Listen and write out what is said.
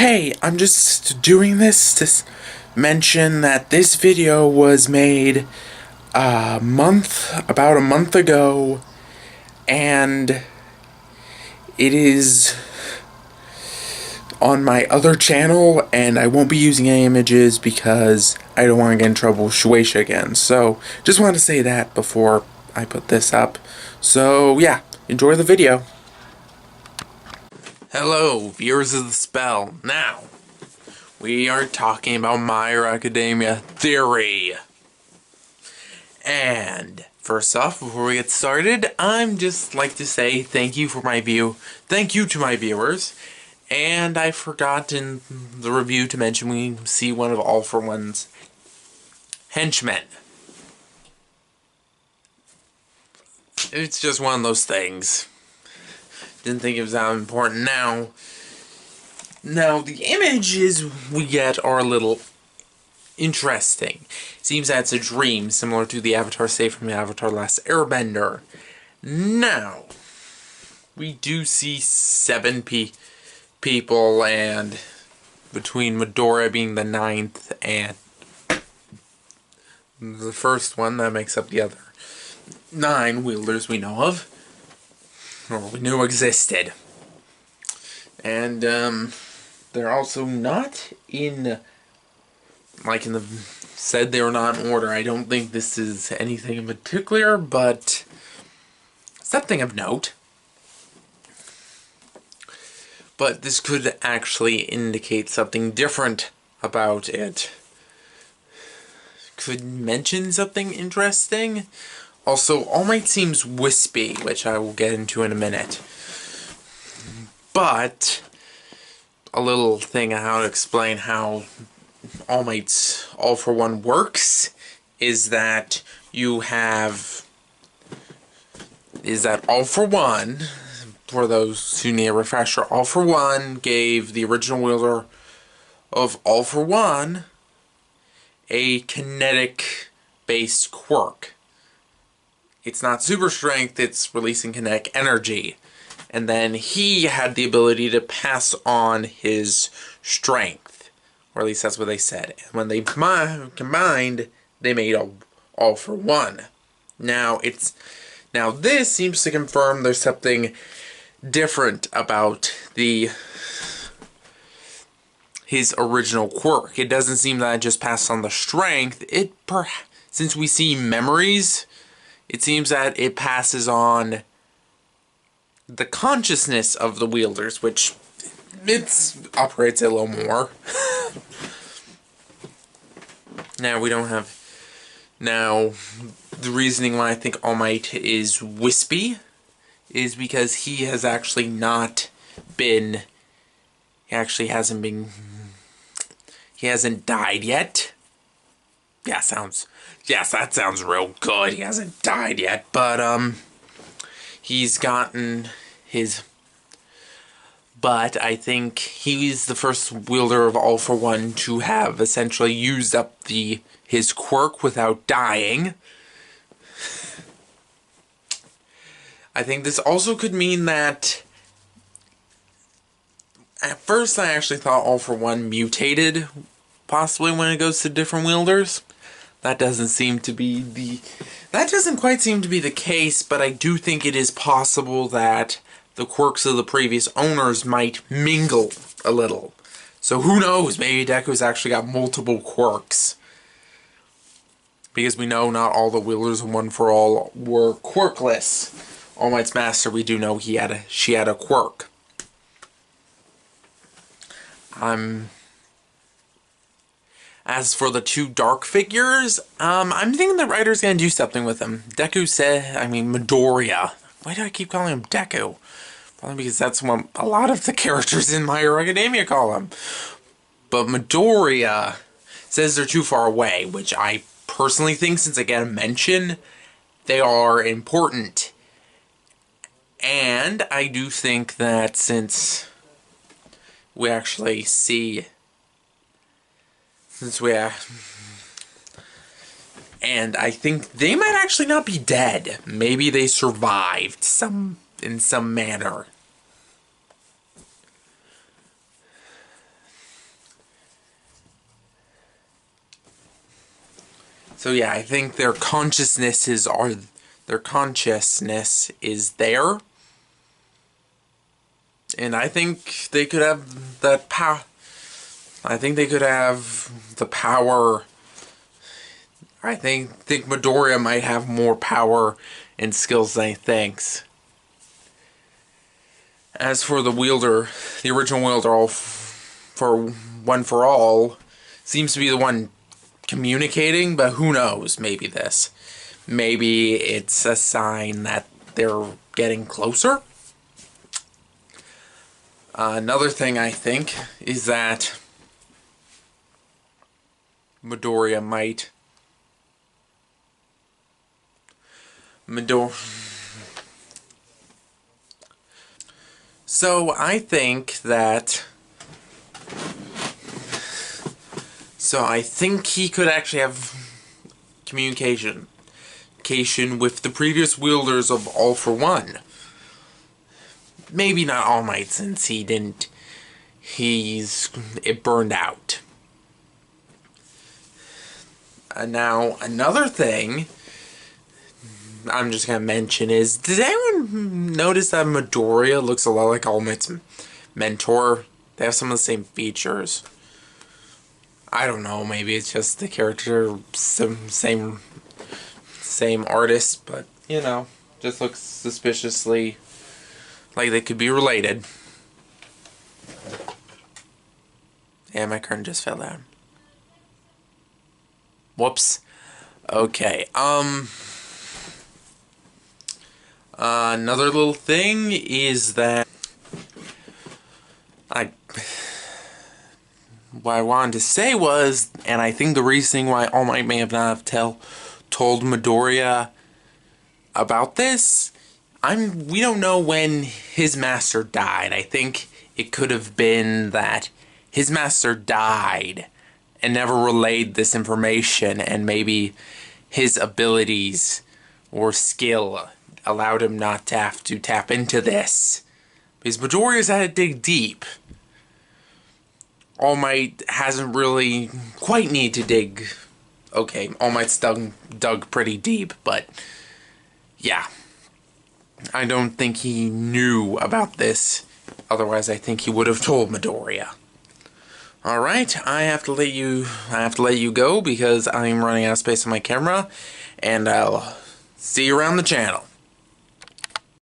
Hey, I'm just doing this to mention that this video was made about a month ago, and it is on my other channel, and I won't be using any images because I don't want to get in trouble with Shueisha again. So, just wanted to say that before I put this up. So, yeah, enjoy the video. Hello, viewers of The Spell. Now, we are talking about My Hero Academia Theory. And first off, before we get started, I'm just like to say thank you to my viewers. And I forgot in the review to mention we see one of All For One's henchmen. It's just one of those things. Didn't think it was that important. Now the images we get are a little interesting. Seems that it's a dream, similar to the Avatar saved from the Avatar Last Airbender. Now, we do see 7 people, and between Midoriya being the 9th and the first one, that makes up the other 9 wielders we know of, or we knew existed. And they're also not in, said they were not in order. I don't think this is anything in particular, but something of note. But this could actually indicate something different about it. Could mention something interesting. Also, All Might seems wispy, which I will get into in a minute. But a little thing on how to explain how All Might's All For One works is that you have All For One, for those who need a refresher, All For One gave the original wielder of All For One a kinetic-based quirk. It's not super strength, it's releasing kinetic energy. And then he had the ability to pass on his strength. Or at least that's what they said. And when they combined, they made All For One. Now this seems to confirm there's something different about his original quirk. It doesn't seem that it just passed on the strength. Since we see memories, it seems that it passes on the consciousness of the wielders, which it operates a little more. Now the reasoning why I think All Might is wispy is because he has actually he hasn't died yet. Yes, that sounds real good. He hasn't died yet, but he's gotten his. But I think he's the first wielder of All For One to have essentially used up his quirk without dying. I think this also could mean that at first I actually thought All For One mutated, possibly when it goes to different wielders. That doesn't quite seem to be the case, but I do think it is possible that the quirks of the previous owners might mingle a little. So who knows, maybe Deku's actually got multiple quirks. Because we know not all the wielders of One For All were quirkless. All Might's master, we do know she had a quirk. As for the 2 dark figures, I'm thinking the writer's gonna do something with them. Midoriya. Why do I keep calling him Deku? Probably because that's what a lot of the characters in My Hero Academia call him. But Midoriya says they're too far away, which I personally think, since I get a mention, they are important. And I do think that since we actually see... And I think they might actually not be dead. Maybe they survived in some manner. So yeah, I think their consciousness is there. And I think they could have that power. I think they could have the power. I think Midoriya might have more power and skills than he thinks. As for the wielder, the original wielder, all for One for All, seems to be the one communicating, but who knows? Maybe maybe it's a sign that they're getting closer. Another thing I think is that Midoriya might... So I think that... So I think he could actually have communication with the previous wielders of All for One. Maybe not All Might, since it burned out. Now, another thing I'm just gonna mention is, did anyone notice that Midoriya looks a lot like All Might's mentor? They have some of the same features. I don't know, maybe it's just the character, same artist, but, you know, just looks suspiciously like they could be related. And my curtain just fell down. Whoops. Okay, another little thing is that what I wanted to say was, and I think the reason why All Might may have not told Midoriya about this, we don't know when his master died. I think it could have been that his master died and never relayed this information, and maybe his abilities or skill allowed him not to have to tap into this. Because Midoriya's had to dig deep. All Might hasn't really quite need to dig. Okay, All Might's dug pretty deep, but yeah. I don't think he knew about this. Otherwise, I think he would have told Midoriya. Alright, I have to let you go because I'm running out of space on my camera, and I'll see you around the channel.